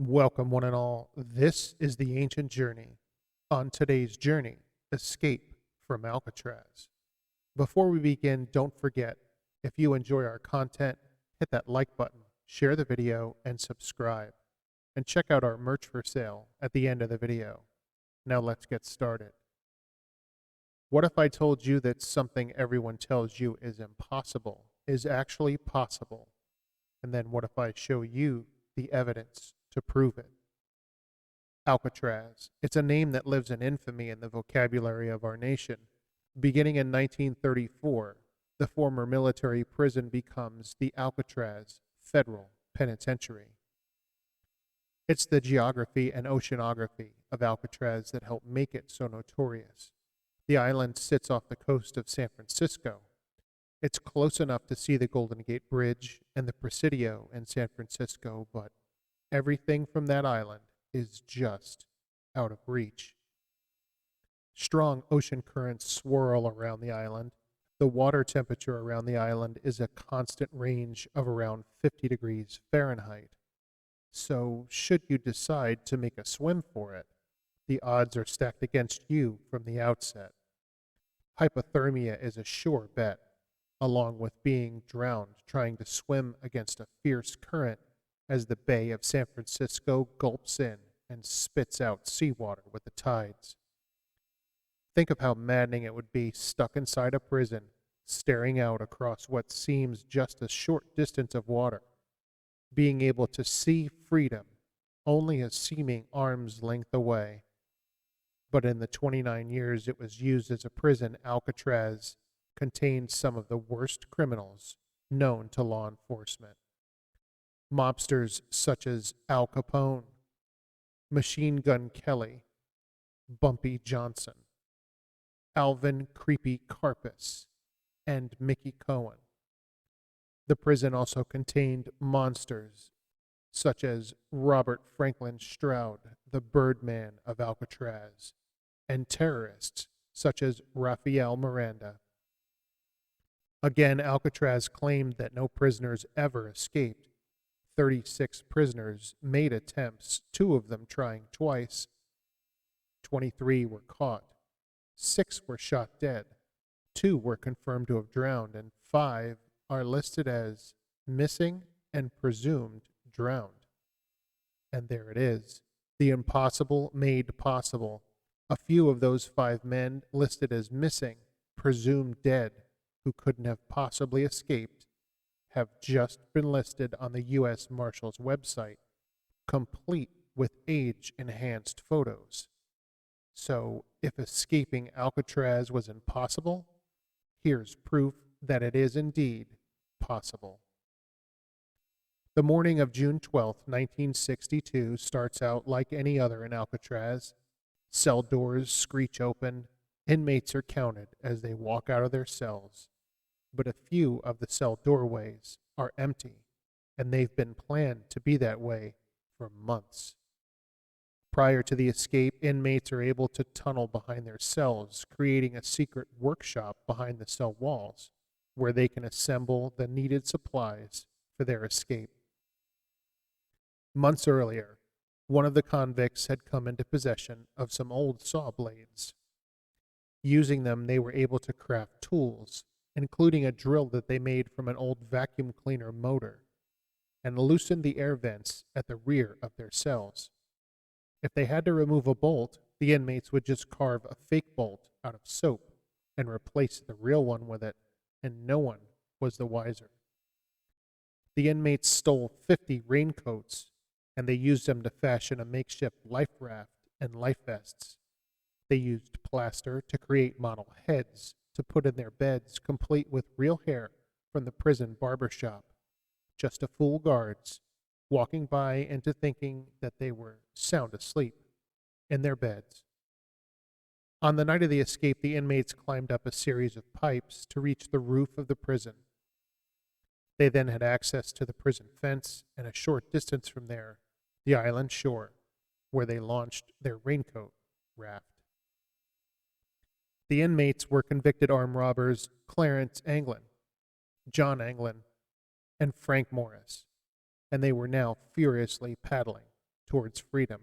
Welcome, one and all. This is the ancient journey. On today's journey, escape from Alcatraz. Before we begin, don't forget, if you enjoy our content, hit that like button, share the video, and subscribe. And check out our merch for sale at the end of the video. Now let's get started. What if I told you that something everyone tells you is impossible is actually possible? And then what if I show you the evidence to prove it? Alcatraz. It's a name that lives in infamy in the vocabulary of our nation. Beginning in 1934, the former military prison becomes the Alcatraz Federal Penitentiary. It's the geography and oceanography of Alcatraz that help make it so notorious. The island sits off the coast of San Francisco. It's close enough to see the Golden Gate Bridge and the Presidio in San Francisco, but everything from that island is just out of reach. Strong ocean currents swirl around the island. The water temperature around the island is a constant range of around 50 degrees Fahrenheit. So, should you decide to make a swim for it, the odds are stacked against you from the outset. Hypothermia is a sure bet, along with being drowned trying to swim against a fierce current as the Bay of San Francisco gulps in and spits out seawater with the tides. Think of how maddening it would be stuck inside a prison, staring out across what seems just a short distance of water, being able to see freedom only a seeming arm's length away. But in the 29 years it was used as a prison, Alcatraz contained some of the worst criminals known to law enforcement. Mobsters such as Al Capone, Machine Gun Kelly, Bumpy Johnson, Alvin Creepy Karpis, and Mickey Cohen. The prison also contained monsters such as Robert Franklin Stroud, the Birdman of Alcatraz, and terrorists such as Rafael Miranda. Again, Alcatraz claimed that no prisoners ever escaped. 36 prisoners made attempts, 2 of them trying twice. 23 were caught. 6 were shot dead. 2 were confirmed to have drowned, and 5 are listed as missing and presumed drowned. And there it is. The impossible made possible. A few of those 5 men listed as missing, presumed dead, who couldn't have possibly escaped, have just been listed on the US Marshals website, complete with age-enhanced photos. So, if escaping Alcatraz was impossible, here's proof that it is indeed possible. The morning of June 12, 1962 starts out like any other in Alcatraz. Cell doors screech open. Inmates are counted as they walk out of their cells. But a few of the cell doorways are empty, and they've been planned to be that way for months. Prior to the escape, inmates are able to tunnel behind their cells, creating a secret workshop behind the cell walls, where they can assemble the needed supplies for their escape. Months earlier, one of the convicts had come into possession of some old saw blades. Using them, they were able to craft tools, including a drill that they made from an old vacuum cleaner motor, and loosened the air vents at the rear of their cells. If they had to remove a bolt, the inmates would just carve a fake bolt out of soap and replace the real one with it, and no one was the wiser. The inmates stole 50 raincoats, and they used them to fashion a makeshift life raft and life vests. They used plaster to create model heads to put in their beds, complete with real hair from the prison barber shop, just to fool guards walking by into thinking that they were sound asleep in their beds. On the night of the escape, the inmates climbed up a series of pipes to reach the roof of the prison. They then had access to the prison fence, and a short distance from there, the island shore, where they launched their raincoat raft. The inmates were convicted armed robbers Clarence Anglin, John Anglin, and Frank Morris, and they were now furiously paddling towards freedom.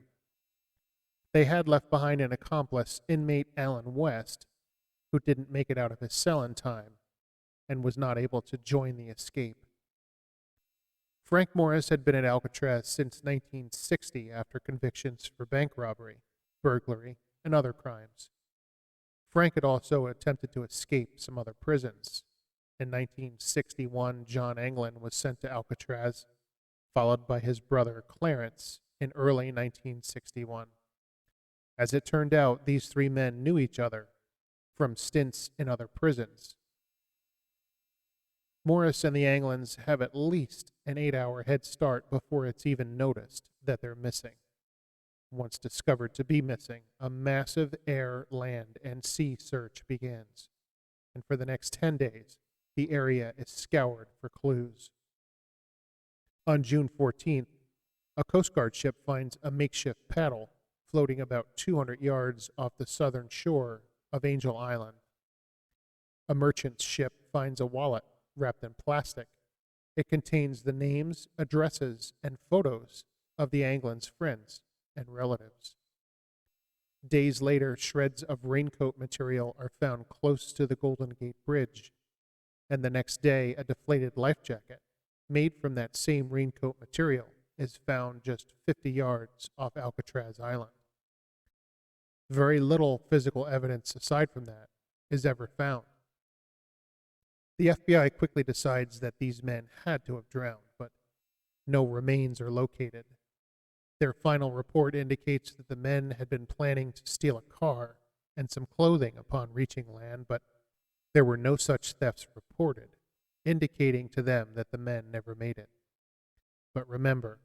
They had left behind an accomplice, inmate Alan West, who didn't make it out of his cell in time and was not able to join the escape. Frank Morris had been at Alcatraz since 1960 after convictions for bank robbery, burglary, and other crimes. Frank had also attempted to escape some other prisons. In 1961, John Anglin was sent to Alcatraz, followed by his brother Clarence in early 1961. As it turned out, these three men knew each other from stints in other prisons. Morris and the Anglins have at least an 8-hour head start before it's even noticed that they're missing. Once discovered to be missing, a massive air, land, and sea search begins. And for the next 10 days, the area is scoured for clues. On June 14th, a Coast Guard ship finds a makeshift paddle floating about 200 yards off the southern shore of Angel Island. A merchant's ship finds a wallet wrapped in plastic. It contains the names, addresses, and photos of the Anglin's friends and relatives. Days later, shreds of raincoat material are found close to the Golden Gate Bridge, and the next day, a deflated life jacket made from that same raincoat material is found just 50 yards off Alcatraz Island. Very little physical evidence aside from that is ever found. The FBI quickly decides that these men had to have drowned, but no remains are located. Their final report indicates that the men had been planning to steal a car and some clothing upon reaching land, but there were no such thefts reported, indicating to them that the men never made it. But remember,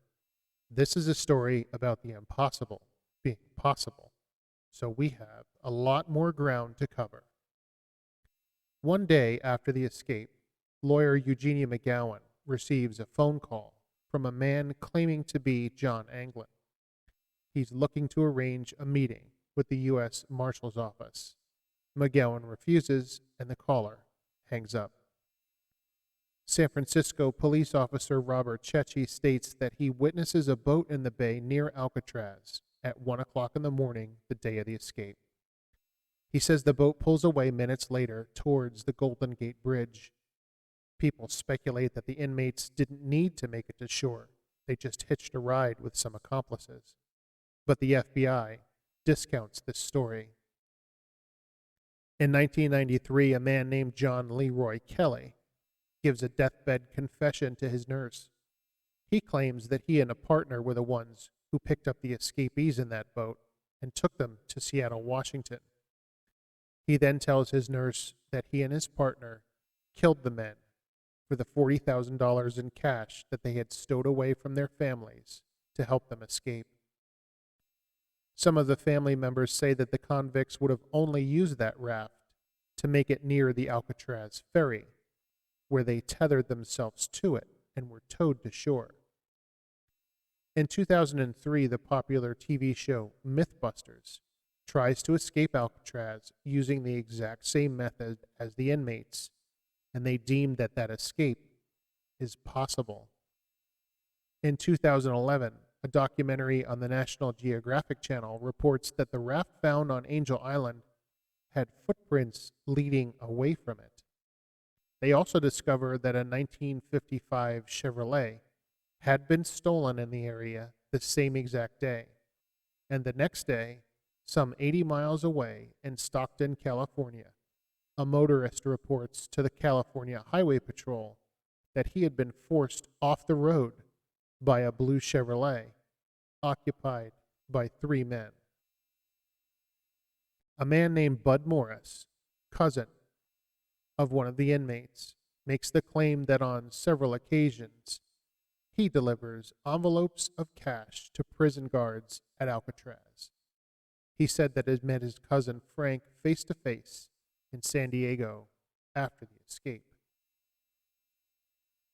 this is a story about the impossible being possible, so we have a lot more ground to cover. One day after the escape, lawyer Eugenia McGowan receives a phone call from a man claiming to be John Anglin. He's looking to arrange a meeting with the US Marshals office. McGowan refuses, and the caller hangs up. San Francisco police officer Robert Cecchi states that he witnesses a boat in the bay near Alcatraz at 1 o'clock in the morning the day of the escape. He says the boat pulls away minutes later towards the Golden Gate Bridge. People speculate that the inmates didn't need to make it to shore. They just hitched a ride with some accomplices. But the FBI discounts this story. In 1993, a man named John Leroy Kelly gives a deathbed confession to his nurse. He claims that he and a partner were the ones who picked up the escapees in that boat and took them to Seattle, Washington. He then tells his nurse that he and his partner killed the men for the $40,000 in cash that they had stowed away from their families to help them escape. Some of the family members say that the convicts would have only used that raft to make it near the Alcatraz ferry, where they tethered themselves to it and were towed to shore. In 2003, the popular TV show Mythbusters tries to escape Alcatraz using the exact same method as the inmates, and they deemed that that escape is possible. In 2011, a documentary on the National Geographic Channel reports that the raft found on Angel Island had footprints leading away from it. They also discovered that a 1955 Chevrolet had been stolen in the area the same exact day, and the next day, some 80 miles away in Stockton, California, a motorist reports to the California Highway Patrol that he had been forced off the road by a blue Chevrolet occupied by 3 men. A man named Bud Morris, cousin of one of the inmates, makes the claim that on several occasions he delivers envelopes of cash to prison guards at Alcatraz. He said that he met his cousin Frank face to face in San Diego after the escape.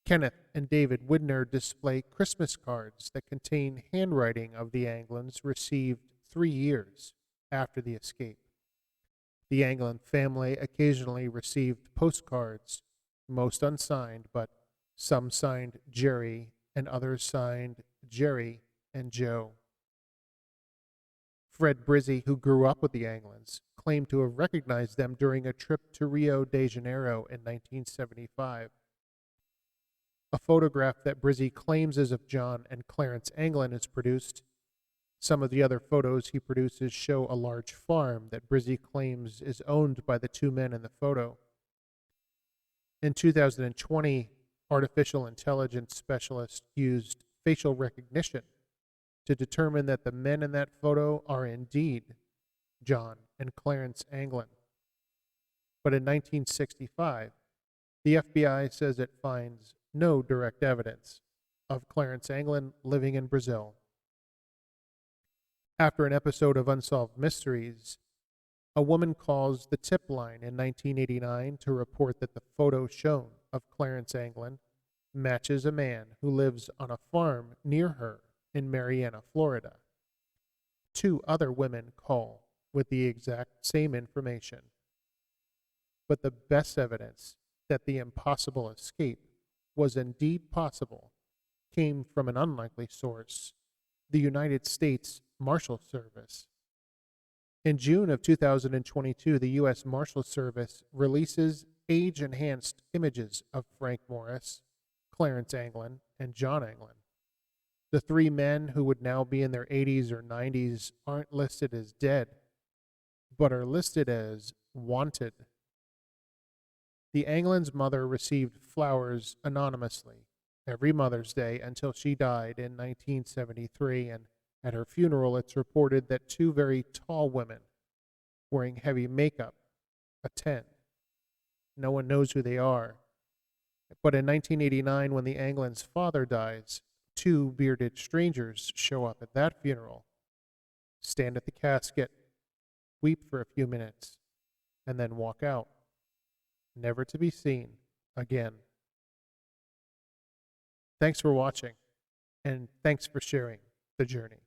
Kenneth and David Widner display Christmas cards that contain handwriting of the Anglins received 3 years after the escape. The Anglin family occasionally received postcards, most unsigned, but some signed Jerry and others signed Jerry and Joe. Fred Brizzi, who grew up with the Anglins, claimed to have recognized them during a trip to Rio de Janeiro in 1975. A photograph that Brizzi claims is of John and Clarence Anglin is produced. Some of the other photos he produces show a large farm that Brizzi claims is owned by the two men in the photo. In 2020, artificial intelligence specialists used facial recognition to determine that the men in that photo are indeed John and Clarence Anglin. But in 1965, the FBI says it finds no direct evidence of Clarence Anglin living in Brazil. After an episode of Unsolved Mysteries, a woman calls the tip line in 1989 to report that the photo shown of Clarence Anglin matches a man who lives on a farm near her in Marianna, Florida. Two other women call with the exact same information. But the best evidence that the impossible escape was indeed possible came from an unlikely source, the United States Marshals Service. In June of 2022, the US Marshals Service releases age-enhanced images of Frank Morris, Clarence Anglin, and John Anglin. The three men, who would now be in their 80s or 90s, aren't listed as dead, but are listed as wanted. The Anglin's mother received flowers anonymously every Mother's Day until she died in 1973, and at her funeral it's reported that two very tall women wearing heavy makeup attend. No one knows who they are. But in 1989, when the Anglin's father dies, two bearded strangers show up at that funeral, stand at the casket, weep for a few minutes, and then walk out, never to be seen again. Thanks for watching, and thanks for sharing the journey.